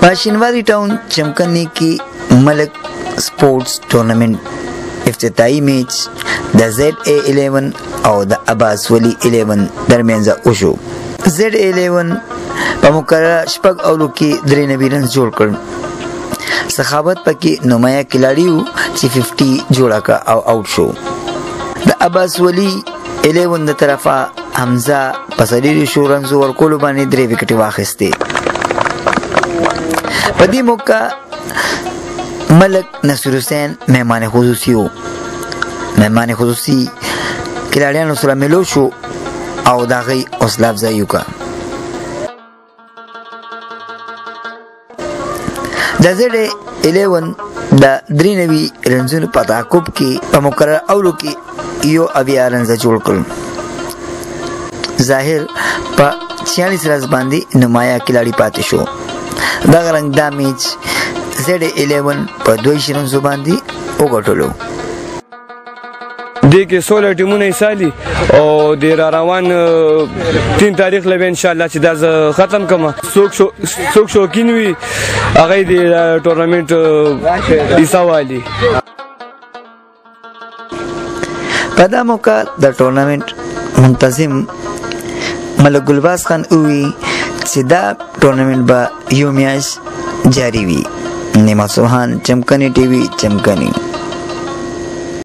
पाशिनवारी टाउन चमकनी की मलक स्पोर्ट्स टूर्नामेंट इफ्तिताई मैच د ZA11 او د عباس ولی 11 درمیانځ وشو. ZA11 په مقرره شپږ اولو کې 93 رنز جوړ کړ. سخاوت پکې نمایه کلاړي وو چې 50 جوړه کا او اوټ شو. د عباس ولی 11 د طرفه حمزه پسلیری شو رنزو ورکولو باندې 3 وکټې واخیستې. په دې موقع ملک نصیر حسین مهمان خصوصي وو. مهمان خصوصي کلاړیانو سره ملو شو او د هغې حوصله افزایي وکړه. د ZA11 د 93 رنزونو په تعاقب کې په مقرره اولو کې 71 رنزه جوړ کړل. ظاهر په 46 رنز باندې نمایه کلاړي پاتې شو. دغه رنګ دا میچ ZA11 په 22 رنزو باندې وګټلو. دې کې 16 ټیمونه سالي او د روان 3 تاریخ لوي ان شاء الله چې دا ختم کما څوک شوقین وي هغه د ټورنمنت ایساوالي. په دا موقع د ټورنمنت منتظم ملک ګلباز خان وی چې دا ټورنمنت به یو میاشت جاری وي. نیما سوهان، چمکنی ټي وي، چمکنی.